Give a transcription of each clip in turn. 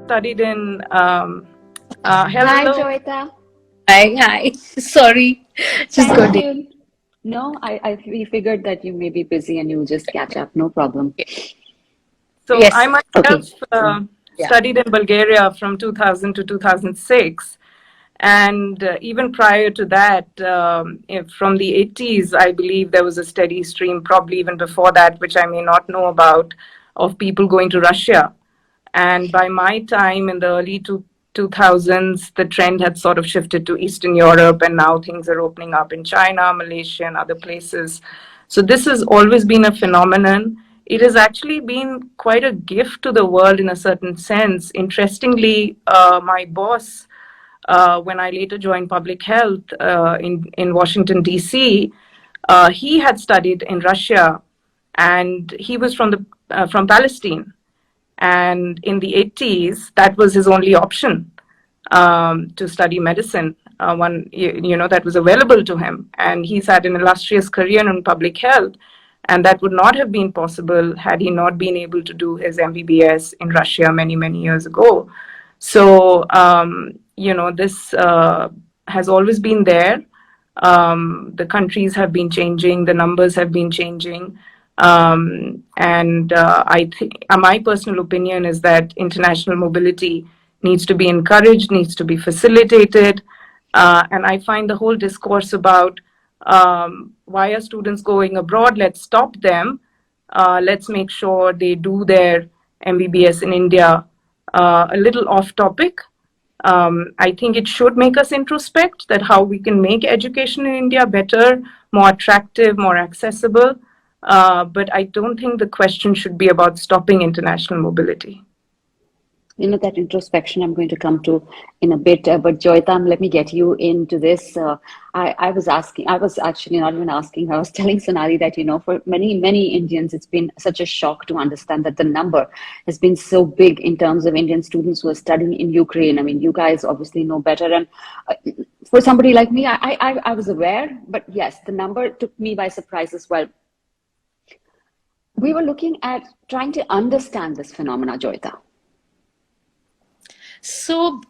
studied in Hi, hello. Joyeeta. Hi. Sorry. Just Thank got it. you. No, we figured that you may be busy and you'll just catch up. No problem. So I Yes. Okay. myself Yeah. studied in Bulgaria from 2000 to 2006. And even prior to that, from the 80s, I believe there was a steady stream, probably even before that, which I may not know about, of people going to Russia. And by my time in the early 2000s, the trend had sort of shifted to Eastern Europe, and now things are opening up in China, Malaysia, and other places. So this has always been a phenomenon. It has actually been quite a gift to the world in a certain sense. Interestingly, my boss, when I later joined public health in Washington, D.C., he had studied in Russia, and he was from Palestine. And in the 80s, that was his only option to study medicine, that was available to him. And he's had an illustrious career in public health. And that would not have been possible had he not been able to do his MBBS in Russia many, many years ago. So, this has always been there. The countries have been changing, the numbers have been changing. And I think my personal opinion is that international mobility needs to be encouraged, needs to be facilitated. And I find the whole discourse about why are students going abroad? Let's stop them. Let's make sure they do their MBBS in India a little off topic. I think it should make us introspect that how we can make education in India better, more attractive, more accessible. But I don't think the question should be about stopping international mobility. That introspection I'm going to come to in a bit. But Joyeeta, let me get you into this. I was actually not even asking, I was telling Sonali that, for many, many Indians, it's been such a shock to understand that the number has been so big in terms of Indian students who are studying in Ukraine. I mean, you guys obviously know better. And for somebody like me, I was aware, but yes, the number took me by surprise as well. We were looking at trying to understand this phenomena, Joyeeta. So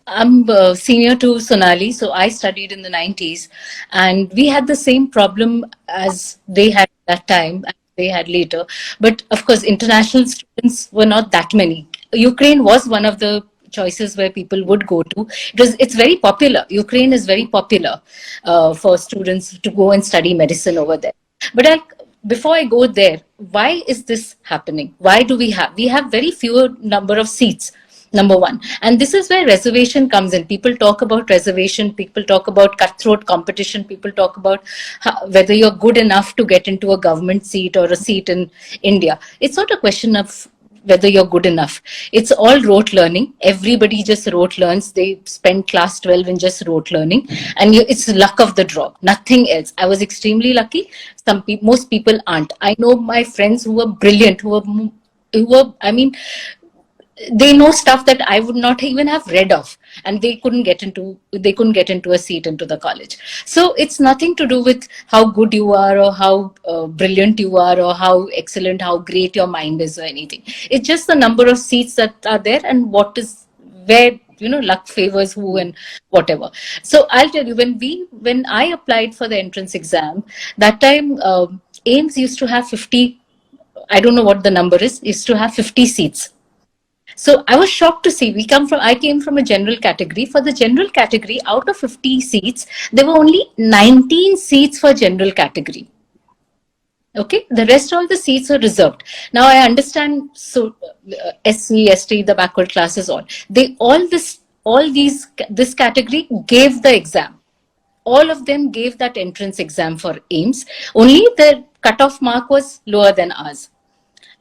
I'm senior to Sonali, so I studied in the 90s, and we had the same problem as they had at that time, and they had later. But of course, international students were not that many. Ukraine was one of the choices where people would go to. It's very popular. Ukraine is very popular for students to go and study medicine over there. But before I go there, why is this happening? Why do we have very few number of seats? Number one. And this is where reservation comes in. People talk about reservation, people talk about cutthroat competition, people talk about whether you're good enough to get into a government seat or a seat in India. It's not a question of whether you're good enough. It's all rote learning. Everybody just rote learns. They spend class 12 in just rote learning. And it's luck of the draw, nothing else. I was extremely lucky. Most people aren't. I know my friends who were brilliant, who were, I mean, they know stuff that I would not even have read of, and they couldn't get into a seat into the college. So it's nothing to do with how good you are or how brilliant you are or how excellent, how great your mind is or anything. It's just the number of seats that are there and where luck favors who and whatever. So I'll tell you, when I applied for the entrance exam, that time AIMS used to have 50, I don't know what the number is, used to have 50 seats. So I was shocked to see I came from a general category. For the general category, out of 50 seats, there were only 19 seats for general category. Okay, the rest all the seats are reserved. Now I understand. So SC, ST, the backward classes, this category gave the exam. All of them gave that entrance exam for AIMS. Only the cutoff mark was lower than ours.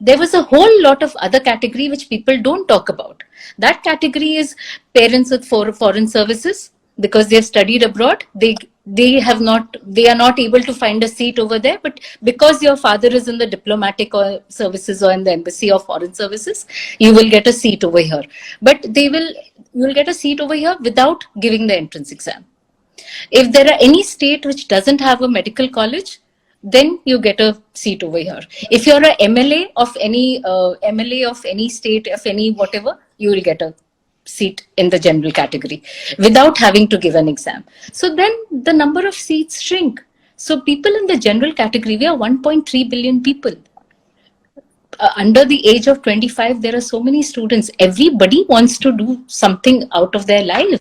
There was a whole lot of other category which people don't talk about. That category is parents with foreign services, because they've studied abroad. They are not able to find a seat over there, but because your father is in the diplomatic or services or in the embassy or foreign services, you will get a seat over here. But you will get a seat over here without giving the entrance exam. If there are any state which doesn't have a medical college, then you get a seat over here. If you're a MLA of any state, of any whatever, you will get a seat in the general category without having to give an exam. So then the number of seats shrink. So people in the general category, we are 1.3 billion people. Under the age of 25, there are so many students. Everybody wants to do something out of their life.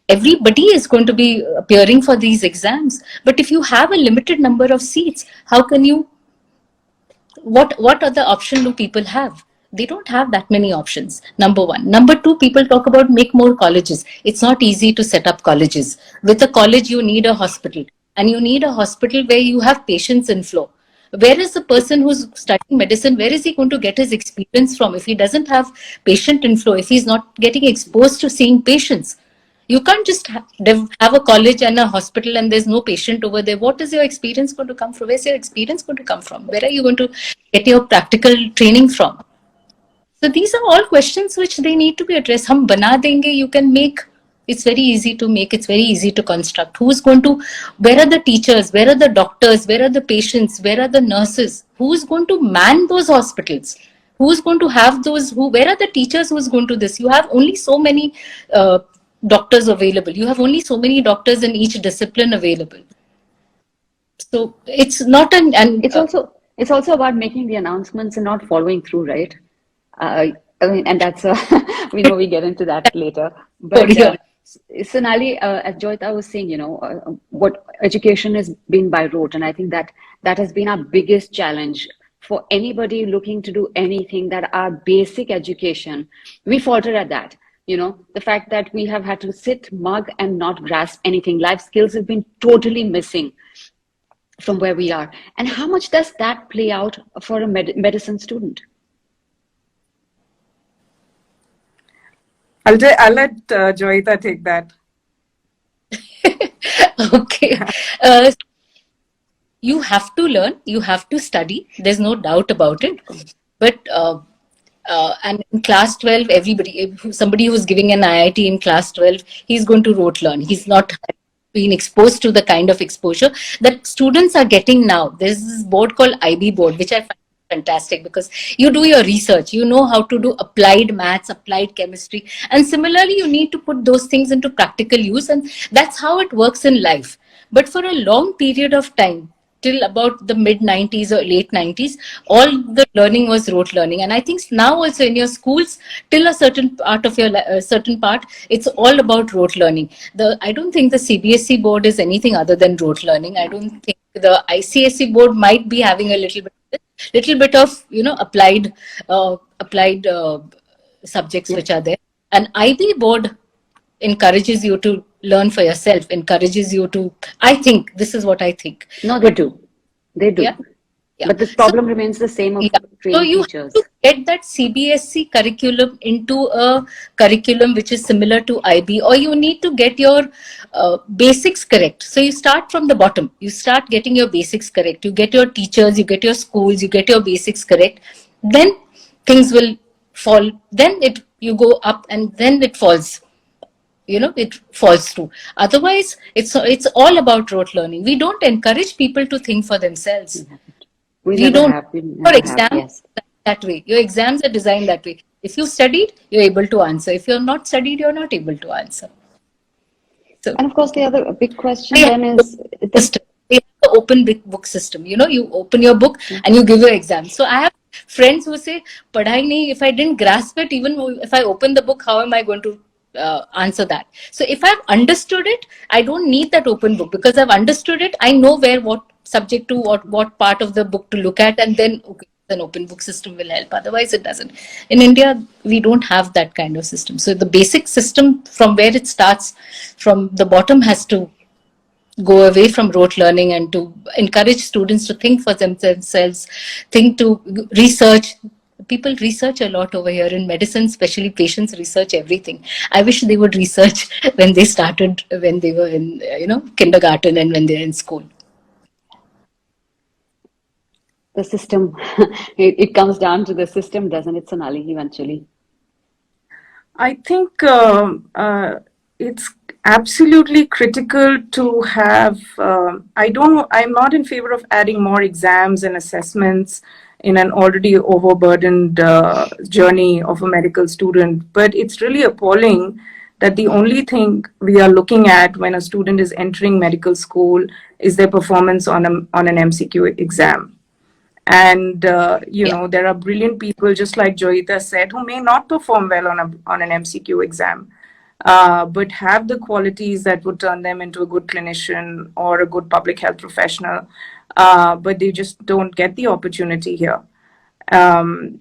Everybody is going to be appearing for these exams. But if you have a limited number of seats, how can you, what other option do people have? They don't have that many options, number one. Number two, people talk about make more colleges. It's not easy to set up colleges. With a college, you need a hospital. And you need a hospital where you have patients inflow. Where is the person who's studying medicine, where is he going to get his experience from if he doesn't have patient inflow, if he's not getting exposed to seeing patients? You can't just have a college and a hospital and there's no patient over there. What is your experience going to come from? Where's your experience going to come from? Where are you going to get your practical training from? So these are all questions which they need to be addressed. Hum bana denge, you can make. It's very easy to make. It's very easy to construct. Who's going to, where are the teachers? Where are the doctors? Where are the patients? Where are the nurses? Who's going to man those hospitals? Who's going to have those, where are the teachers who's going to this? You have only so many doctors available. You have only so many doctors in each discipline available. So it's not it's also about making the announcements and not following through, right? I mean, and that's we know we get into that later. But Sonali, as Joyeeta was saying, what education has been by rote, and I think that has been our biggest challenge for anybody looking to do anything. That our basic education, we falter at that. The fact that we have had to sit, mug, and not grasp anything. Life skills have been totally missing from where we are. And how much does that play out for a medicine student? I'll let Joyeeta take that. Okay. You have to learn, you have to study. There's no doubt about it. But and in class 12, somebody who's giving an IIT in class 12, he's going to rote learn. He's not been exposed to the kind of exposure that students are getting now. There's this board called IB board, which I find fantastic because you do your research, you know how to do applied maths, applied chemistry, and similarly you need to put those things into practical use, and that's how it works in life. But for a long period of time, till about the mid 90s or late 90s, all the learning was rote learning. And I think now also in your schools, till a certain part of your it's all about rote learning. I don't think the CBSE board is anything other than rote learning. I don't think the ICSE board might be having a little bit of applied subjects which are there. And IB board encourages you to learn for yourself, encourages you to, I think, this is what I think. No, they do. Yeah. But the problem remains the same of training teachers. So you have to get that CBSE curriculum into a curriculum which is similar to IB, or you need to get your basics correct. So you start from the bottom. You start getting your basics correct. You get your teachers, you get your schools, you get your basics correct. Then things will fall. Then you go up and then it falls. It falls through. Otherwise, it's all about rote learning. We don't encourage people to think for themselves. We don't have your exams that way. Your exams are designed that way. If you studied, you're able to answer. If you're not studied, you're not able to answer. So, and of course, the other big question then is they have the open book system. You open your book and you give your exam. So I have friends who say, "Padhai nahi, if I didn't grasp it, even if I open the book, how am I going to answer that?" So if I've understood it, I don't need that open book, because I've understood it. I know what subject to what part of the book to look at, and then an open book system will help. Otherwise it doesn't. In India, we don't have that kind of system. So the basic system, from where it starts from the bottom, has to go away from rote learning and to encourage students to think for themselves, think to research. People research a lot over here in medicine, especially patients research everything. I wish they would research when they started, when they were in kindergarten and when they're in school. The system, it comes down to the system, doesn't it, Sonali, eventually? I think it's absolutely critical to have. I'm not in favor of adding more exams and assessments in an already overburdened journey of a medical student. But it's really appalling that the only thing we are looking at when a student is entering medical school is their performance on an MCQ exam. And Yeah. there are brilliant people, just like Joyeeta said, who may not perform well on an MCQ exam, but have the qualities that would turn them into a good clinician or a good public health professional, but they just don't get the opportunity here. And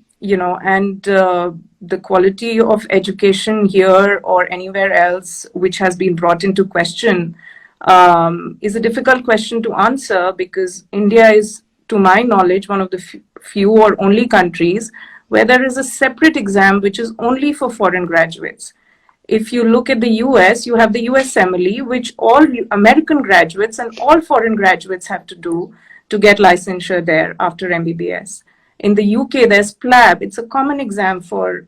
the quality of education here or anywhere else, which has been brought into question, is a difficult question to answer, because India is, to my knowledge, one of the few or only countries where there is a separate exam which is only for foreign graduates. If you look at the US, you have the USMLE, which all American graduates and all foreign graduates have to do to get licensure there after MBBS. In the UK, there's PLAB. It's a common exam for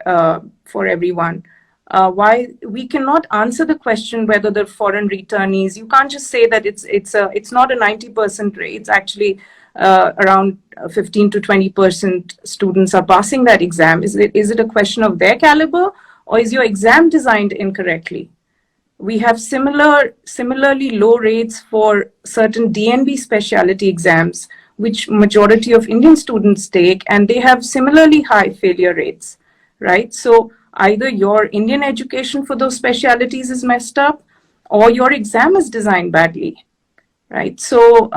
everyone. Why we cannot answer the question whether the foreign returnees? You can't just say that it's not a 90% rate. It's actually around 15 to 20% students are passing that exam. Is it a question of their caliber, or is your exam designed incorrectly? We have similarly low rates for certain DNB specialty exams, which majority of Indian students take, and they have similarly high failure rates, right? So either your Indian education for those specialties is messed up, or your exam is designed badly, right? So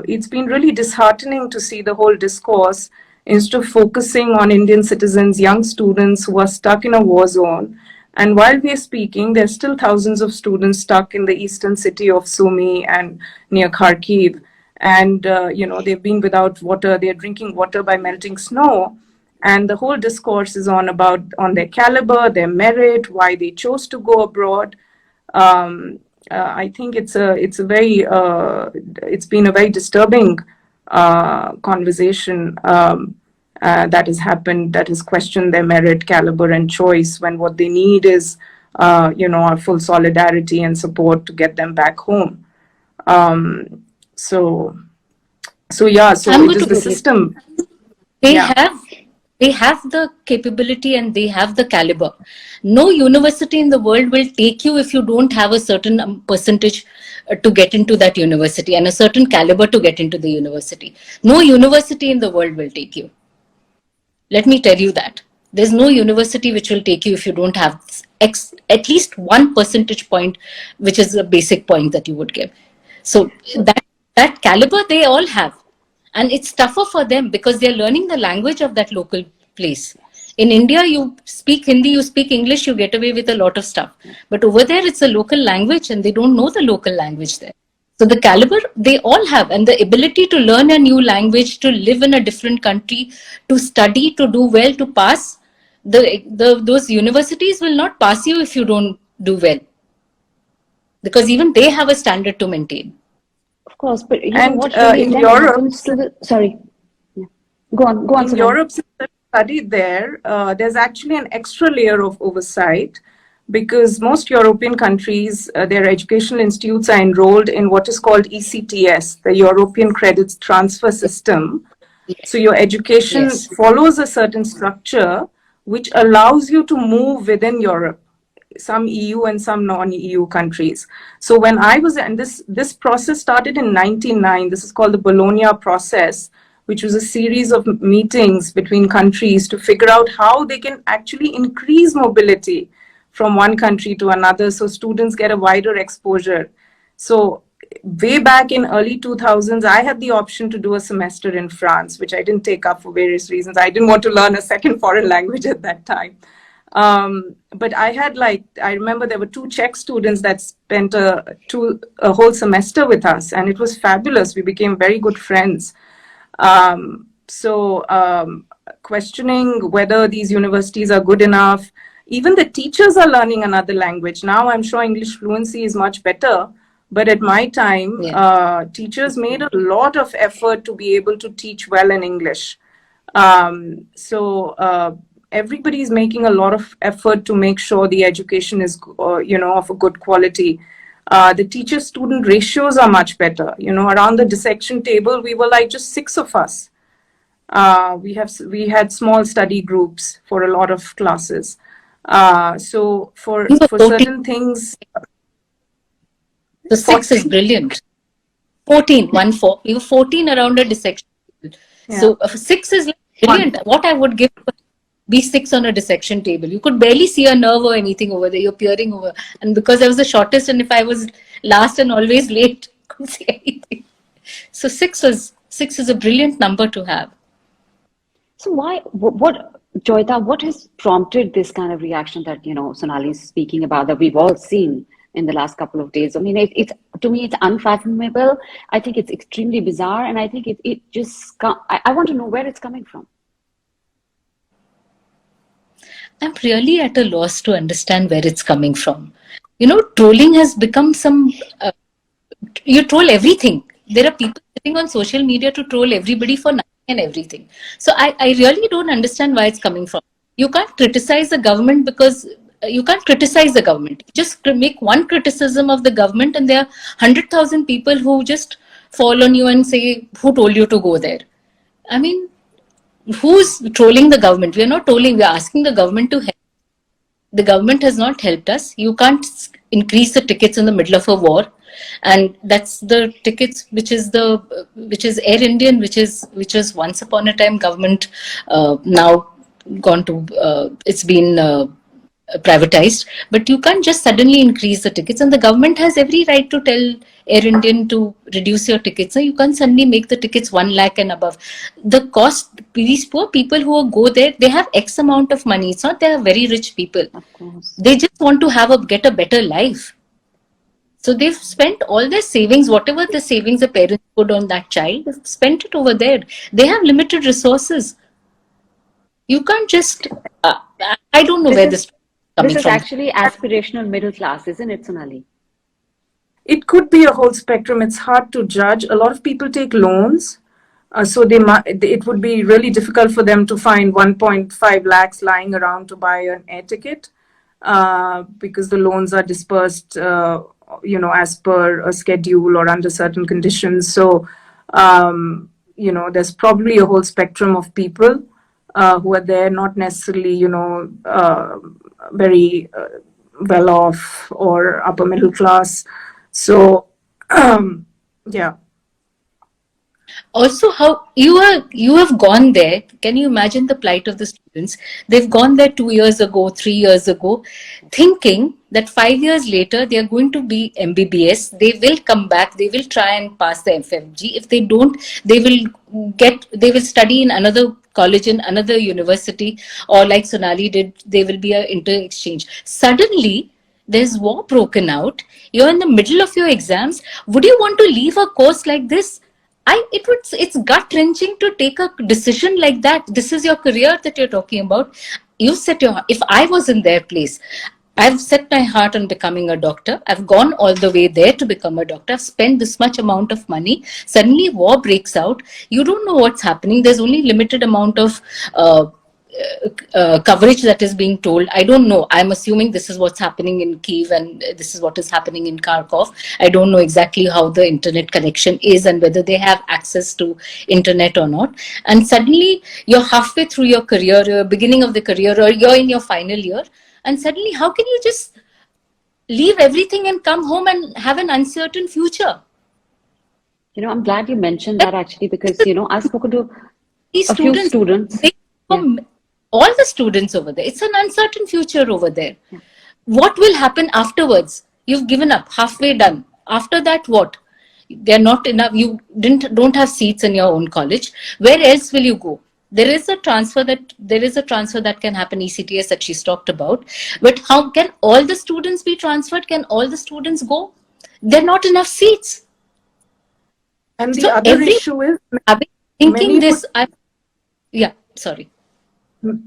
it's been really disheartening to see the whole discourse, instead of focusing on Indian citizens, young students who are stuck in a war zone. And while we are speaking, there's still thousands of students stuck in the eastern city of Sumy and near Kharkiv. And, they've been without water. They're drinking water by melting snow. And the whole discourse is on their caliber, their merit, why they chose to go abroad. I think it's been a very disturbing conversation that has happened, that has questioned their merit, caliber, and choice, when what they need is, our full solidarity and support to get them back home. So it is the system. They have the capability and they have the caliber. No university in the world will take you if you don't have a certain percentage to get into that university and a certain caliber to get into the university. No university in the world will take you. Let me tell you that. There's no university which will take you if you don't have at least 1 percentage point, which is a basic point that you would give. So that caliber they all have. And it's tougher for them because they're learning the language of that local place. In India, you speak Hindi, you speak English, you get away with a lot of stuff. But over there, it's a local language and they don't know the local language there. So the caliber they all have, and the ability to learn a new language, to live in a different country, to study, to do well, to pass, those universities will not pass you if you don't do well. Because even they have a standard to maintain. Of course, but what really in Europe, happens to the... Sorry. Yeah. Go on. In Sonali. Europe, since I studied there, there's actually an extra layer of oversight, because most European countries, their educational institutes are enrolled in what is called ECTS, the European Credits Transfer System. So your education follows a certain structure which allows you to move within Europe, some EU and some non-EU countries. So when I was, and this process started in 1999, this is called the Bologna process, which was a series of meetings between countries to figure out how they can actually increase mobility from one country to another, so students get a wider exposure. So way back in early 2000s, I had the option to do a semester in France, which I didn't take up for various reasons. I didn't want to learn a second foreign language at that time. But I had I remember there were 2 Czech students that spent a whole semester with us, and it was fabulous. We became very good friends. Questioning whether these universities are good enough. Even the teachers are learning another language. Now I'm sure English fluency is much better. But at my time, teachers made a lot of effort to be able to teach well in English. everybody is making a lot of effort to make sure the education is, of a good quality. The teacher-student ratios are much better. Around the dissection table, we were like just 6 of us. We had small study groups for a lot of classes. So for You were 14, certain things, so 6 is 40, brilliant. 14, 1 4. We were 14 around a dissection table. yeah, So 6 is like brilliant. 1. What I would give be 6 on a dissection table. You could barely see a nerve or anything over there. You're peering over. And because I was the shortest, and if I was last and always late, I couldn't see anything. So 6 is a brilliant number to have. So what, Joyeeta, what has prompted this kind of reaction that, Sonali is speaking about, that we've all seen in the last couple of days? I mean, it's to me, it's unfathomable. I think it's extremely bizarre, and I think it just, I want to know where it's coming from. I'm really at a loss to understand where it's coming from. Trolling has become you troll everything. There are people sitting on social media to troll everybody for nothing and everything. So I really don't understand why it's coming from. You can't criticize the government because you can't criticize the government. Just make one criticism of the government and there are 100,000 people who just fall on you and say, who told you to go there? I mean, who's trolling the government? We are not trolling, we are asking the government to help. The government has not helped us. You can't increase the tickets in the middle of a war. And that's the tickets which is Air Indian, which is once upon a time government, now gone to it's been privatized. But you can't just suddenly increase the tickets, and the government has every right to tell Air Indian to reduce your tickets. So you can't suddenly make the tickets 1 lakh and above. The cost, these poor people who go there, they have X amount of money. It's not they are very rich people. Of course. They just want to get a better life. So they've spent all their savings, whatever the savings the parents put on that child, they've spent it over there. They have limited resources. You can't just, I don't know where this is coming This is from. actually aspirational middle class, isn't it, Sonali? It could be a whole spectrum. It's hard to judge. A lot of people take loans. So it would be really difficult for them to find 1.5 lakhs lying around to buy an air ticket because the loans are dispersed, as per a schedule or under certain conditions. So, there's probably a whole spectrum of people who are there, not necessarily, very well off or upper middle class. So, yeah. Also, how you have gone there. Can you imagine the plight of the students? They've gone there 2 years ago, 3 years ago, thinking that 5 years later they are going to be MBBS. They will come back. They will try and pass the FFG. If they don't, they will study in another college in another university, or like Sonali did, they will be an inter-exchange. Suddenly, there's war broken out. You're in the middle of your exams. Would you want to leave a course like this? It's gut wrenching to take a decision like that. This is your career that you're talking about. If I was in their place, I've set my heart on becoming a doctor. I've gone all the way there to become a doctor. I've spent this much amount of money. Suddenly war breaks out. You don't know what's happening. There's only limited amount of coverage that is being told. I don't know. I'm assuming this is what's happening in Kyiv and this is what is happening in Kharkov. I don't know exactly how the internet connection is and whether they have access to internet or not. And suddenly you're halfway through your career, beginning of the career, or you're in your final year. And suddenly, how can you just leave everything and come home and have an uncertain future? I'm glad you mentioned that actually, because, I've spoken to These a few students. All the students over there, it's an uncertain future over there. Yeah. What will happen afterwards? You've given up, halfway done. After that, what? They're not enough. You don't have seats in your own college. Where else will you go? There is a transfer that can happen, ECTS that she's talked about. But how can all the students be transferred? Can all the students go? There are not enough seats. And the other issue is sorry.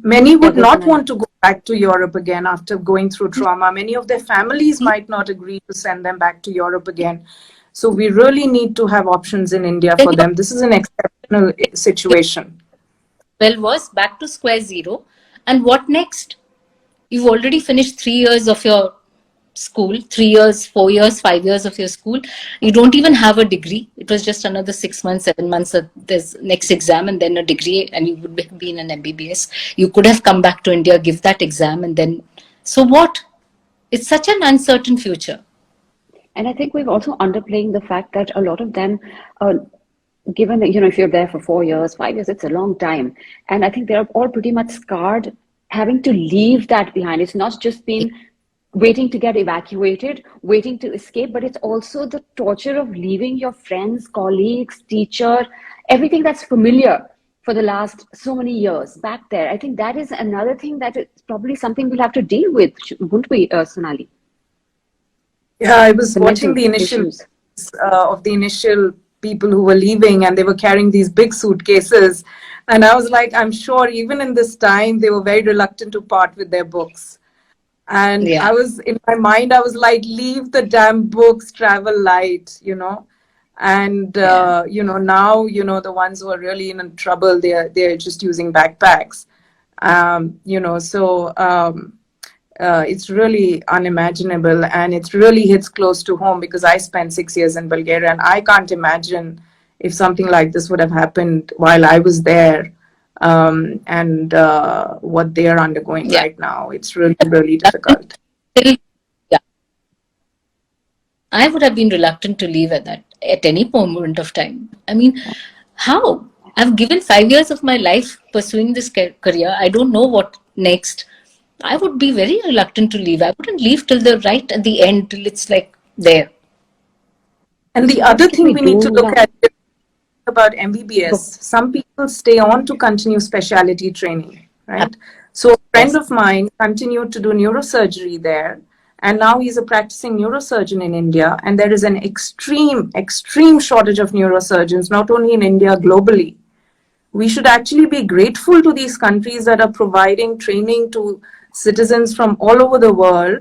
Many would not want to go back to Europe again after going through trauma. Many of their families might not agree to send them back to Europe again. So we really need to have options in India for them. This is an exceptional situation. Well, was back to square zero. And what next? You've already finished 3 years of your school, 3 years, 4 years, 5 years of your school. You don't even have a degree. It was just another 6 months, 7 months. There's next exam and then a degree, and you would be in an MBBS. You could have come back to India, give that exam, and then, so what? It's such an uncertain future. And I think we've also underplaying the fact that a lot of them, given that, if you're there for 4 years, 5 years, it's a long time. And I think they're all pretty much scarred, having to leave that behind. It's not just been waiting to get evacuated, waiting to escape, but it's also the torture of leaving your friends, colleagues, teacher, everything that's familiar for the last so many years back there. I think that is another thing that is probably something we'll have to deal with, won't we, Sonali? Yeah, I was The watching mental the initial issues. of the initial people who were leaving, and they were carrying these big suitcases. And I was like, I'm sure even in this time, they were very reluctant to part with their books. And Yeah. I was, in my mind, I was like, leave the damn books, travel light, And, Yeah. now, the ones who are really in trouble, they're just using backpacks. It's really unimaginable, and it really hits close to home because I spent 6 years in Bulgaria, and I can't imagine if something like this would have happened while I was there, and what they are undergoing Yeah. right now. It's really, really difficult. Still, yeah. I would have been reluctant to leave at any moment of time. I mean, how? I've given 5 years of my life pursuing this career. I don't know what next. I would be very reluctant to leave. I wouldn't leave till the right at the end, till it's like there. And the So other what can thing we we need to do look now? at about MBBS, some people stay on to continue specialty training, right? So a friend Yes. of mine continued to do neurosurgery there, and now he's a practicing neurosurgeon in India. And there is an extreme, extreme shortage of neurosurgeons, not only in India, globally. We should actually be grateful to these countries that are providing training to citizens from all over the world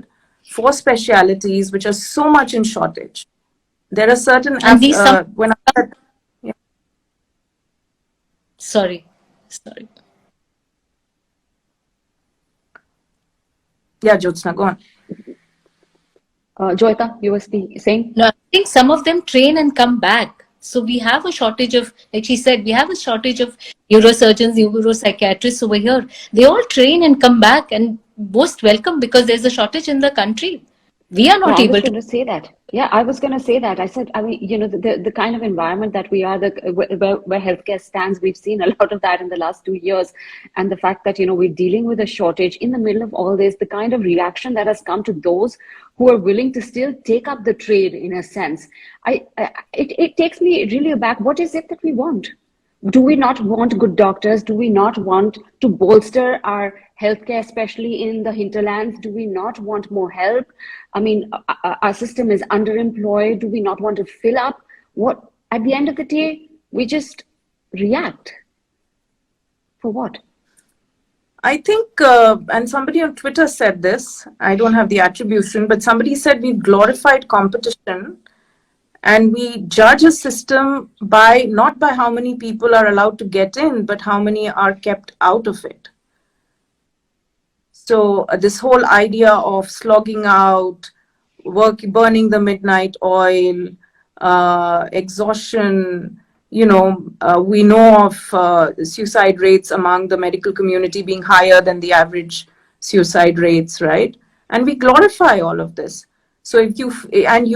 for specialities which are so much in shortage. There are certain, And these some when yeah, sorry. Sorry. yeah, Jyotsna, go on. Joyeeta, you were saying? No, I think some of them train and come back. So we have a shortage of, like she said, we have a shortage of neurosurgeons, neuropsychiatrists over here. They all train and come back, and most welcome because there's a shortage in the country. We are Yeah, not I was able to. going to say that. Yeah, I was going to say that. I said, I mean, the kind of environment that we are, where healthcare stands, we've seen a lot of that in the last 2 years. And the fact that, we're dealing with a shortage in the middle of all this, the kind of reaction that has come to those who are willing to still take up the trade in a sense. It takes me really aback. What is it that we want? Do we not want good doctors? Do we not want to bolster our healthcare, especially in the hinterlands? Do we not want more help? I mean, our system is underemployed. Do we not want to fill up? What, at the end of the day, we just react. For what? I think, and somebody on Twitter said this, I don't have the attribution, but somebody said we've glorified competition and we judge a system by not by how many people are allowed to get in, but how many are kept out of it. So this whole idea of slogging out, burning the midnight oil, exhaustion, we know of suicide rates among the medical community being higher than the average suicide rates, right? And we glorify all of this. So if you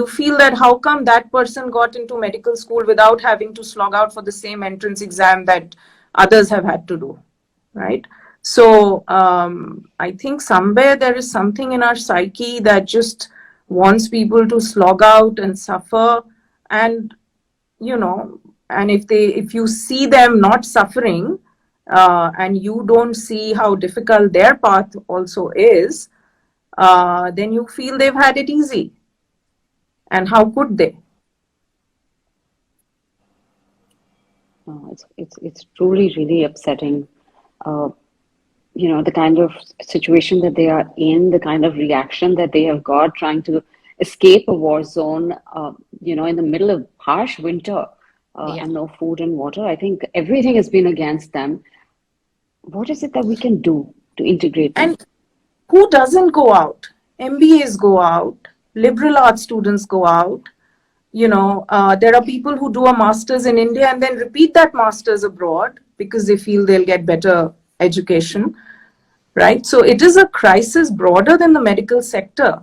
feel that how come that person got into medical school without having to slog out for the same entrance exam that others have had to do, right? So I think somewhere there is something in our psyche that just wants people to slog out and suffer, and and if you see them not suffering, and you don't see how difficult their path also is, then you feel they've had it easy. And how could they? It's truly really upsetting. The kind of situation that they are in, the kind of reaction that they have got trying to escape a war zone, in the middle of harsh winter, Yeah. and no food and water. I think everything has been against them. What is it that we can do? to integrate them? And who doesn't go out? MBAs go out, liberal arts students go out. There are people who do a master's in India and then repeat that master's abroad because they feel they'll get better education, right? So it is a crisis broader than the medical sector.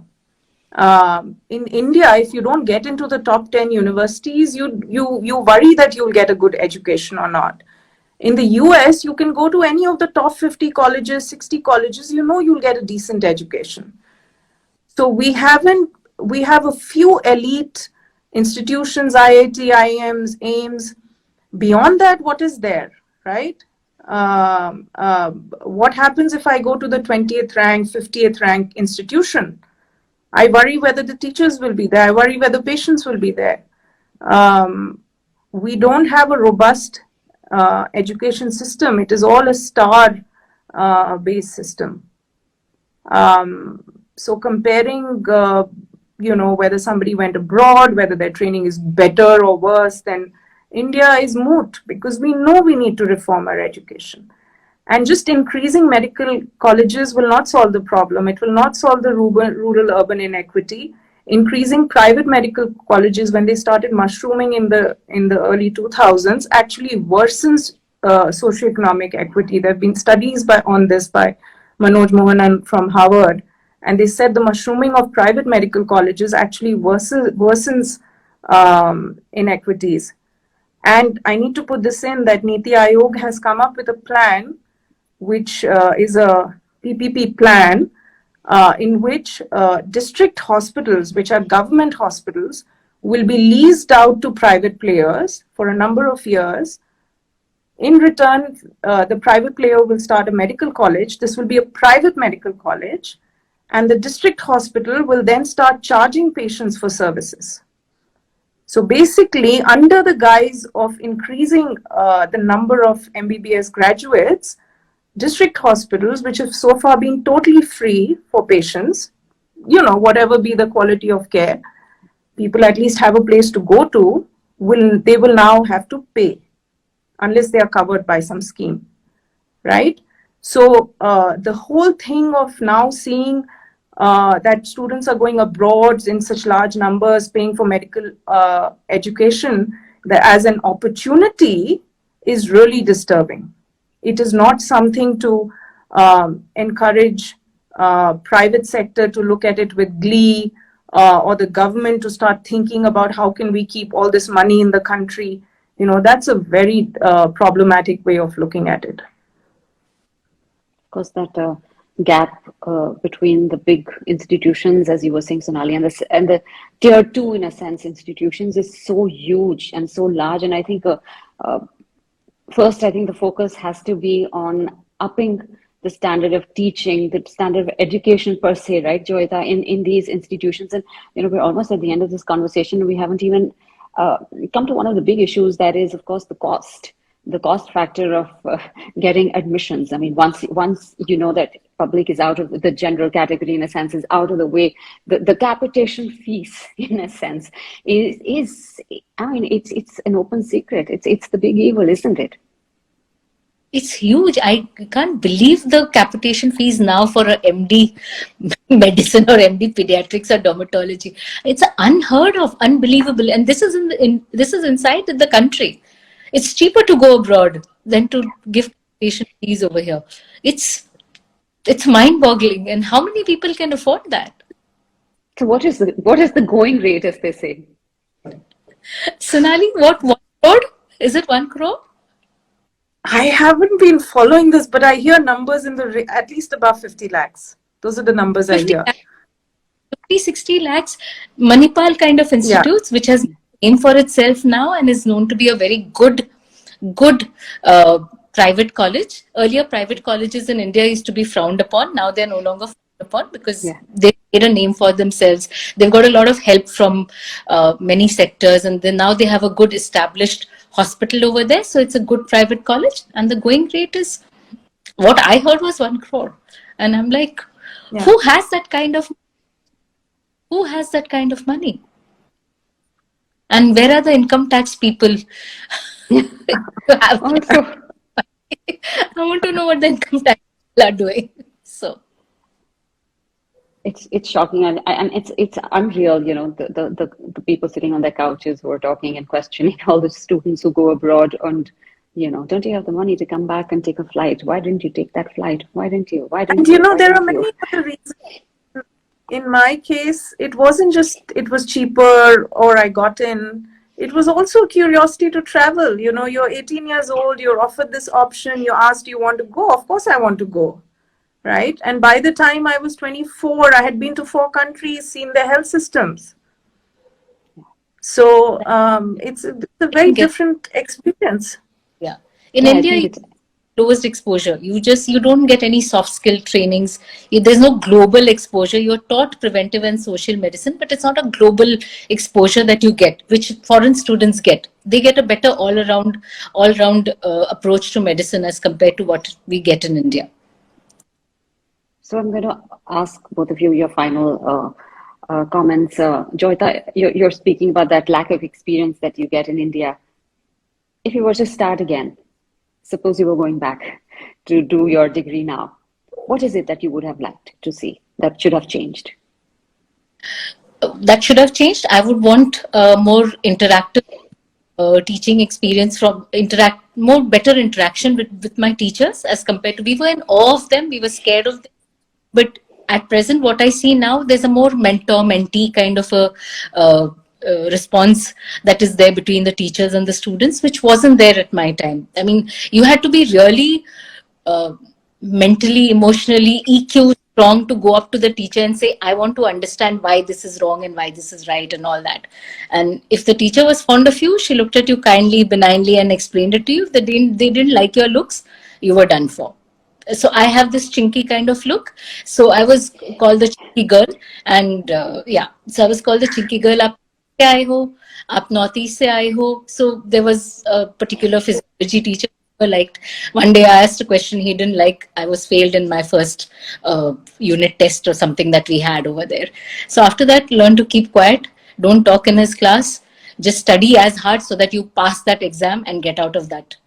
In India, if you don't get into the top 10 universities, you worry that you'll get a good education or not. In the US, you can go to any of the top 50 colleges, 60 colleges, you'll get a decent education. So we have a few elite institutions, IIT, IIMs, AIMS. Beyond that, what is there, right? What happens if I go to the 20th rank, 50th rank institution? I worry whether the teachers will be there. I worry whether patients will be there. We don't have a robust education system. It is all a star based system. So comparing, whether somebody went abroad, whether their training is better or worse than India is moot, because we know we need to reform our education. And just increasing medical colleges will not solve the problem. It will not solve the rural-urban inequity. Increasing private medical colleges, when they started mushrooming in the early 2000s, actually worsens socioeconomic equity. There have been studies on this by Manoj Mohan from Harvard, and they said the mushrooming of private medical colleges actually worsens inequities. And I need to put this in that Niti Aayog has come up with a plan, which is a PPP plan, in which district hospitals, which are government hospitals, will be leased out to private players for a number of years. In return, the private player will start a medical college. This will be a private medical college, and the district hospital will then start charging patients for services. So basically, under the guise of increasing the number of MBBS graduates, district hospitals, which have so far been totally free for patients, whatever be the quality of care, people at least have a place to go to, they will now have to pay unless they are covered by some scheme, right? So the whole thing of now seeing that students are going abroad in such large numbers, paying for medical education as an opportunity is really disturbing. It is not something to encourage private sector to look at it with glee, or the government to start thinking about how can we keep all this money in the country. That's a very problematic way of looking at it. Of course, that gap between the big institutions, as you were saying, Sonali, and the tier two, in a sense, institutions is so huge and so large. And I think first, I think the focus has to be on upping the standard of teaching, the standard of education per se, right, Joyeeta, in these institutions. And, we're almost at the end of this conversation. We haven't even come to one of the big issues, that is, of course, the cost factor of getting admissions. I mean, once you know that public is out of the general category, in a sense, is out of the way, the capitation fees, in a sense, is I mean, it's an open secret. It's the big evil, isn't it? It's huge. I can't believe the capitation fees now for a MD medicine or MD pediatrics or dermatology. It's unheard of, unbelievable. And this is this is inside the country. It's cheaper to go abroad than to give capitation fees over here. It's mind-boggling. And how many people can afford that? So what is the going rate, as they say? Sonali, what, 1 crore? Is it 1 crore? I haven't been following this, but I hear numbers in at least above 50 lakhs. Those are the numbers I hear. 50-60 lakhs. Manipal kind of institutes, which has name for itself now and is known to be a very good private college. Earlier, private colleges in India used to be frowned upon. Now they're no longer frowned upon because they made a name for themselves. They've got a lot of help from many sectors, and then now they have a good established hospital over there. So it's a good private college, and the going rate is, what I heard was 1 crore. And I'm like, who has that kind of money? And where are the income tax people? I want to know what the income tax are doing. So It's shocking, and it's unreal, the people sitting on their couches who are talking and questioning all the students who go abroad, and don't you have the money to come back and take a flight? Why didn't you take that flight? Why didn't you? Why And didn't you? Why there are didn't you? many other reasons. In my case, it wasn't just it was cheaper or I got in. It was also curiosity to travel. You're 18 years old, you're offered this option, you're asked, do you want to go? Of course, I want to go. Right. And by the time I was 24, I had been to 4 countries, seen their health systems. So it's a very get, different experience. yeah. In Yeah, I India, think you it's lowest exposure. You don't get any soft skill trainings. There's no global exposure. You're taught preventive and social medicine, but it's not a global exposure that you get, which foreign students get. They get a better all round approach to medicine as compared to what we get in India. so. I'm going to ask both of you your final comments. Joyita, you're speaking about that lack of experience that you get in India. If you were to start again, suppose you were going back to do your degree now, what is it that you would have liked to see that should have changed? That should have changed. I would want more interactive teaching experience, from better interaction with my teachers, as compared to, we were in awe of them, we were scared of them. But at present, what I see now, there's a more mentor-mentee kind of a response that is there between the teachers and the students, which wasn't there at my time. I mean, you had to be really uh, mentally, emotionally EQ strong to go up to the teacher and say, I want to understand why this is wrong and why this is right and all that. And if the teacher was fond of you, she looked at you kindly, benignly, and explained it to you. If they didn't like your looks, you were done for. So I have this chinky kind of look. So I was called the chinky girl. And yeah, so I was called the chinky girl. Aap se aaye ho, aap northeast se aaye ho. So there was a particular physiology teacher who liked. One day I asked a question he didn't like. I was failed in my first unit test or something that we had over there. So after that, learn to keep quiet. Don't talk in his class. Just study as hard so that you pass that exam and get out of that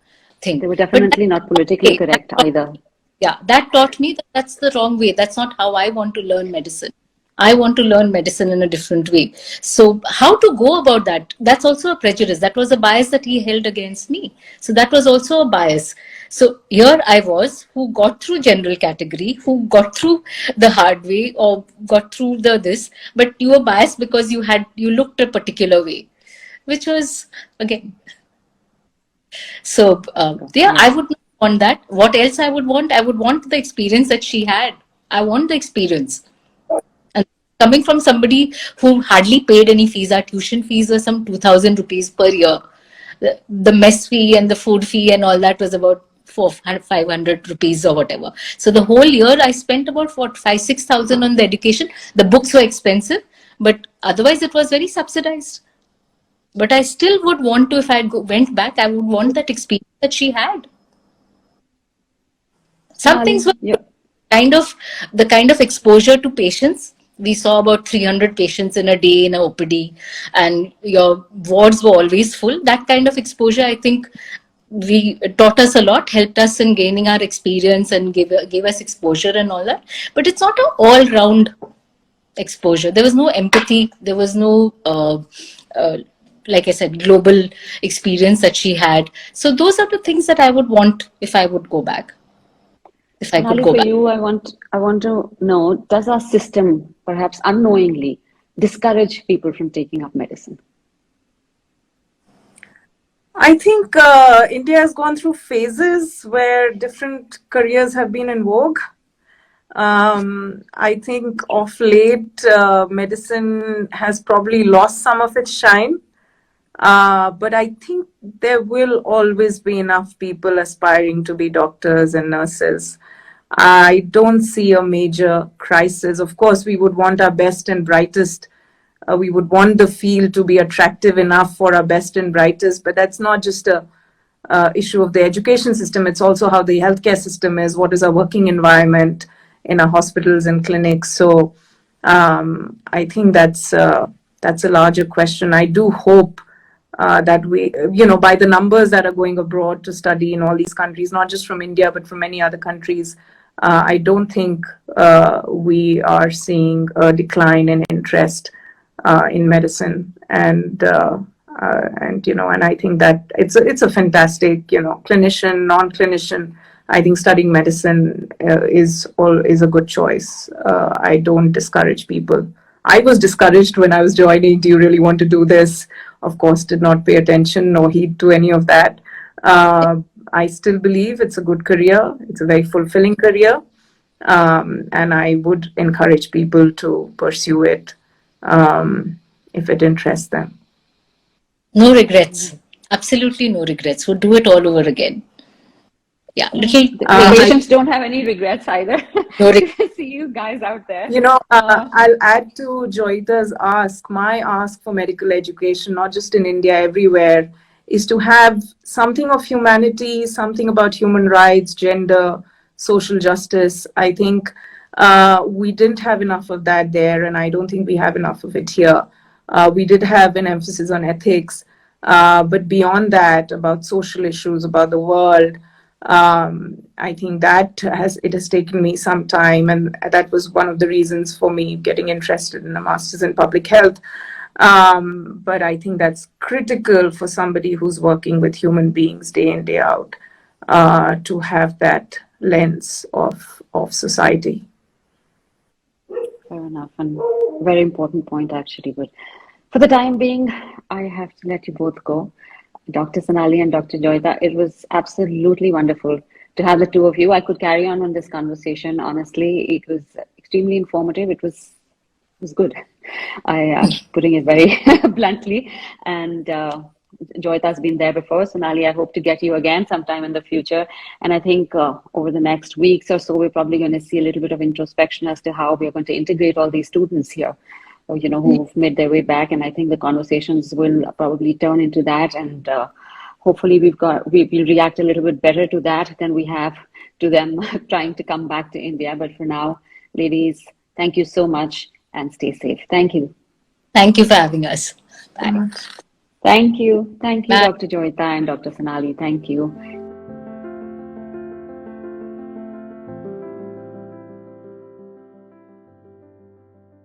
They thing. were But definitely not politically correct either. yeah, that taught me that that's the wrong way. That's not how I want to learn medicine. I want to learn medicine in a different way. So how to go about that? That's also a prejudice. That was a bias that he held against me. So that was also a bias. So here I was, who got through general category, who got through the hard way, or got through the this, but you were biased because you looked a particular way, which was, again. So yeah, Yeah. I would not want that. What else I would want? I would want the experience that she had. I want the experience. And coming from somebody who hardly paid any fees, our tuition fees were some 2,000 rupees per year. The mess fee and the food fee and all that was about 500 rupees or whatever. So the whole year I spent about 5,000-6,000 on the education. The books were expensive, but otherwise it was very subsidized. But I still would want to, if I went back, I would want that experience that she had. Some things Sonali, were the kind of exposure to patients. We saw about 300 patients in a day in a OPD, and your wards were always full. That kind of exposure, I think, we taught us a lot, helped us in gaining our experience and gave us exposure and all that. But it's not an all-round exposure. There was no empathy. There was no, like I said, global experience that she had. So those are the things that I would want if I would go back. If I could Sonali, go for back. you, I want to know, does our system, perhaps unknowingly, discourage people from taking up medicine? I think India has gone through phases where different careers have been in vogue. I think of late, medicine has probably lost some of its shine. But I think there will always be enough people aspiring to be doctors and nurses. I don't see a major crisis. Of course, we would want our best and brightest. We would want the field to be attractive enough for our best and brightest, but that's not just a issue of the education system. It's also how the healthcare system is. What is our working environment in our hospitals and clinics? So I think that's a larger question. I do hope that we, by the numbers that are going abroad to study in all these countries, not just from India, but from many other countries, I don't think we are seeing a decline in interest in medicine, and I think that it's a fantastic, clinician, non-clinician. I think studying medicine is a good choice. I don't discourage people. I was discouraged when I was joining. Do you really want to do this? Of course, did not pay attention, no heed to any of that. I still believe it's a good career. It's a very fulfilling career, and I would encourage people to pursue it if it interests them. No regrets. Absolutely no regrets. Would do it all over again. Yeah, little patients don't have any regrets either. I see you guys out there. I'll add to Joyeeta's ask. My ask for medical education, not just in India, everywhere, is to have something of humanity, something about human rights, gender, social justice. I think we didn't have enough of that there, and I don't think we have enough of it here. We did have an emphasis on ethics, but beyond that, about social issues, about the world, I think that it has taken me some time, and that was one of the reasons for me getting interested in a master's in public health. But I think that's critical for somebody who's working with human beings day in, day out, to have that lens of society. Fair enough, and very important point actually. But for the time being, I have to let you both go. Dr. Sonali and Dr. Joyeeta, it was absolutely wonderful to have the two of you. I could carry on this conversation. Honestly, it was extremely informative. It was good. I'm putting it very bluntly. And Joyeeta's been there before. Sonali, I hope to get you again sometime in the future. And I think over the next weeks or so, we're probably going to see a little bit of introspection as to how we're going to integrate all these students here, who've made their way back. And I think the conversations will probably turn into that. And hopefully we'll react a little bit better to that than we have to them trying to come back to India. But for now, ladies, thank you so much and stay safe. Thank you. Thank you for having us. Bye. Thank you. Thank you, Bye. Dr. Joyeeta and Dr. Sonali. Thank you.